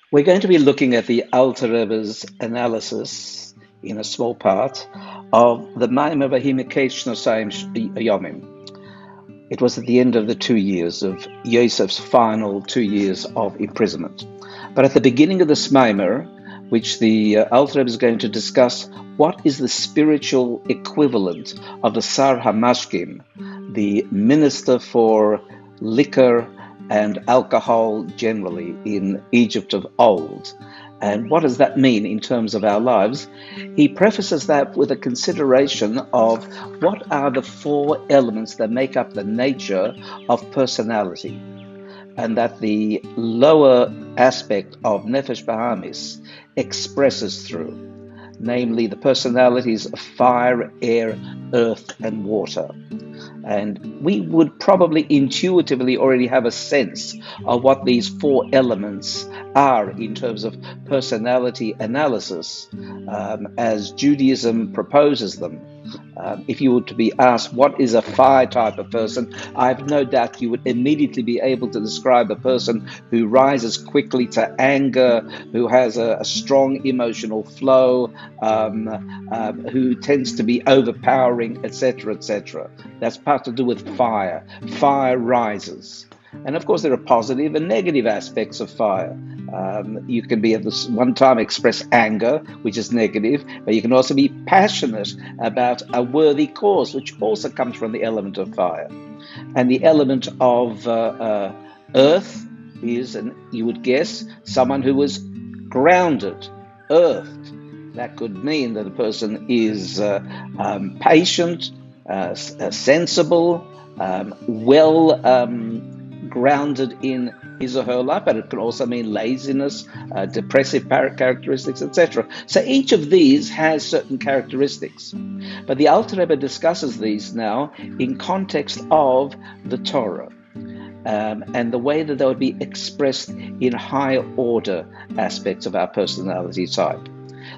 We're going to be looking at the Alter Rebbe's analysis in a small part of the Maimer MIKEITZ Yomim. It was at the end of the 2 years of Yosef's final 2 years of imprisonment. But at the beginning of this Maimer, which the Alter Rebbe is going to discuss, what is the spiritual equivalent of the Sar HaMashkim, the minister for liquor and alcohol generally in Egypt of old. And what does that mean in terms of our lives? He prefaces that with a consideration of what are the 4 elements that make up the nature of personality, and that the lower aspect of Nefesh Bahamis expresses through, namely the personalities of fire, air, earth, and water. And we would probably intuitively already have a sense of what these 4 elements are in terms of personality analysis, as Judaism proposes them. If you were to be asked what is a fire type of person, I have no doubt you would immediately be able to describe a person who rises quickly to anger, who has a strong emotional flow, who tends to be overpowering, etc., etc. That's part to do with fire. Fire rises. And of course, there are positive and negative aspects of fire. You can be at this one time express anger, which is negative, but you can also be passionate about a worthy cause, which also comes from the element of fire. And the element of earth is, and you would guess, someone who is grounded, earthed. That could mean that a person is patient, sensible, well grounded in his or her life, but it can also mean laziness, depressive characteristics, etc. So each of these has certain characteristics. But the Alter Rebbe discusses these now in context of the Torah, and the way that they would be expressed in higher order aspects of our personality type.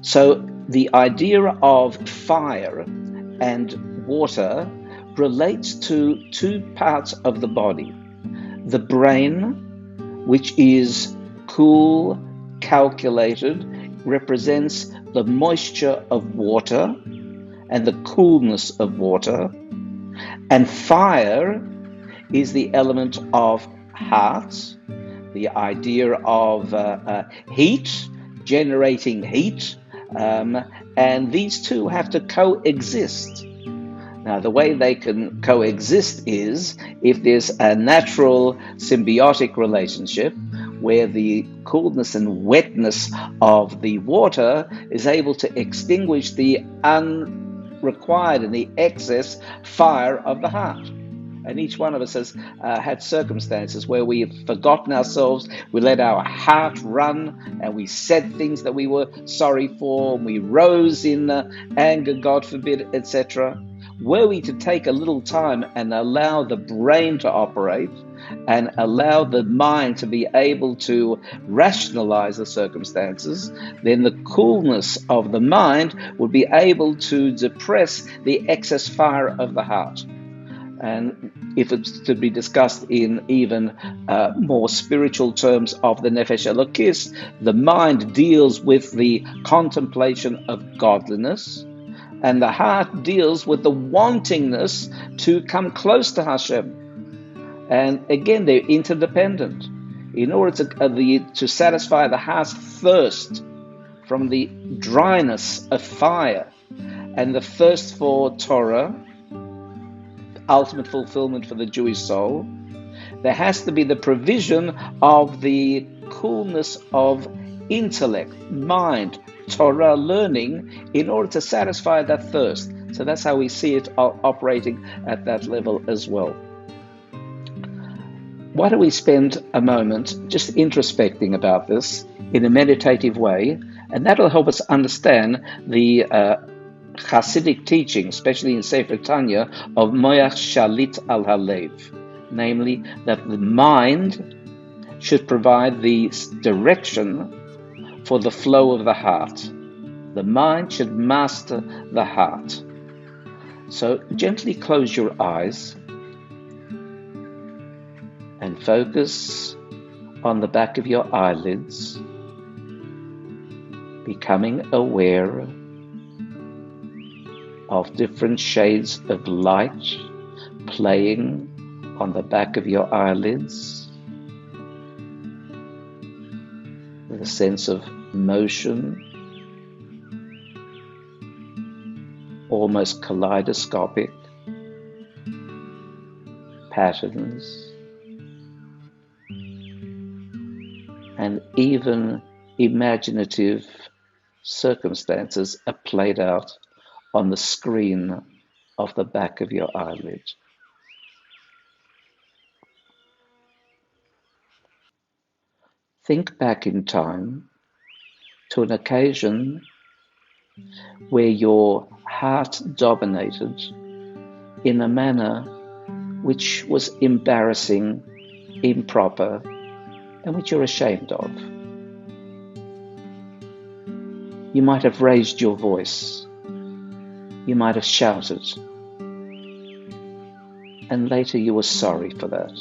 So the idea of fire and water relates to 2 parts of the body. The brain, which is cool, calculated, represents the moisture of water and the coolness of water. And fire is the element of heart, the idea of heat, generating heat, and these 2 have to coexist. Now, the way they can coexist is if there's a natural symbiotic relationship where the coolness and wetness of the water is able to extinguish the unrequired and the excess fire of the heart. And each one of us has had circumstances where we have forgotten ourselves, we let our heart run, and we said things that we were sorry for, and we rose in anger, God forbid, etc. Were we to take a little time and allow the brain to operate and allow the mind to be able to rationalize the circumstances, then the coolness of the mind would be able to depress the excess fire of the heart. And if it's to be discussed in even more spiritual terms of the Nefesh Elokis, the mind deals with the contemplation of godliness, and the heart deals with the wantingness to come close to Hashem. And again, they're interdependent. In order to satisfy the heart's thirst from the dryness of fire and the thirst for Torah, ultimate fulfillment for the Jewish soul, there has to be the provision of the coolness of intellect, mind, Torah learning in order to satisfy that thirst. So that's how we see it operating at that level as well. Why don't we spend a moment just introspecting about this in a meditative way, and that'll help us understand the Hasidic teaching, especially in Sefer Tanya, of Moach Shalit al Halev, namely that the mind should provide the direction for the flow of the heart. The mind should master the heart. So gently close your eyes and focus on the back of your eyelids becoming aware of different shades of light playing on the back of your eyelids, with a sense of motion, almost kaleidoscopic patterns, and even imaginative circumstances are played out on the screen of the back of your eyelid. Think back in time to an occasion where your heart dominated in a manner which was embarrassing, improper, and which you're ashamed of. You might have raised your voice. You might have shouted. And later you were sorry for that.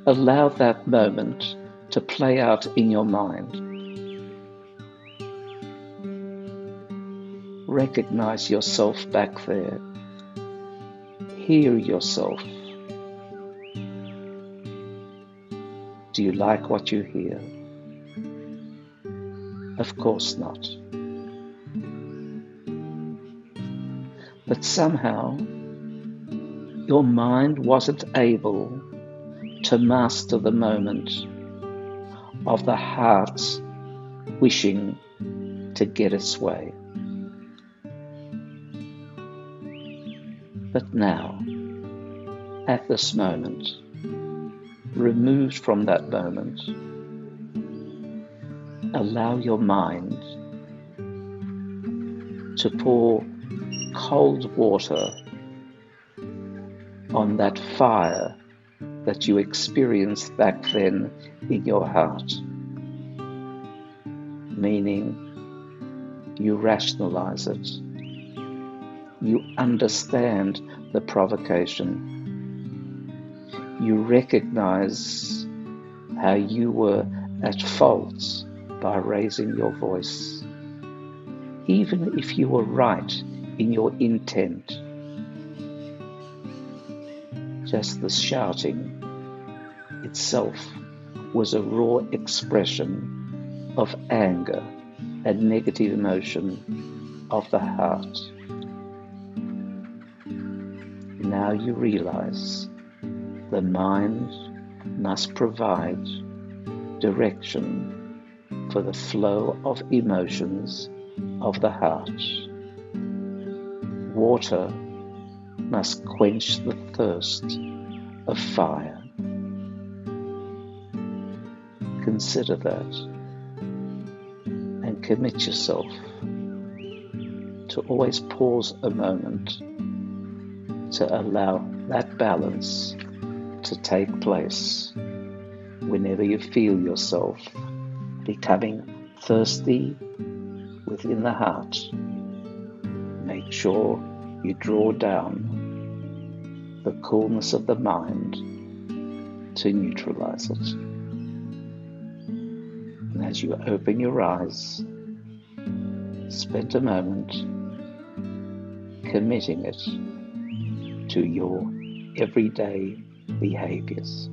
Allow that moment to play out in your mind. Recognize yourself back there. Hear yourself. Do you like what you hear? Of course not. But somehow, your mind wasn't able to master the moment of the heart wishing to get its way. But now, at this moment, removed from that moment, allow your mind to pour cold water on that fire that you experienced back then in your heart. Meaning, you rationalize it. You understand the provocation. You recognize how you were at fault by raising your voice, even if you were right in your intent. Just the shouting itself was a raw expression of anger and negative emotion of the heart. Now you realize the mind must provide direction for the flow of emotions of the heart. Water must quench the thirst of fire. Consider that and commit yourself to always pause a moment to allow that balance to take place whenever you feel yourself becoming thirsty within the heart. Make sure you draw down the coolness of the mind to neutralize it. And as you open your eyes, spend a moment committing it to your everyday behaviors.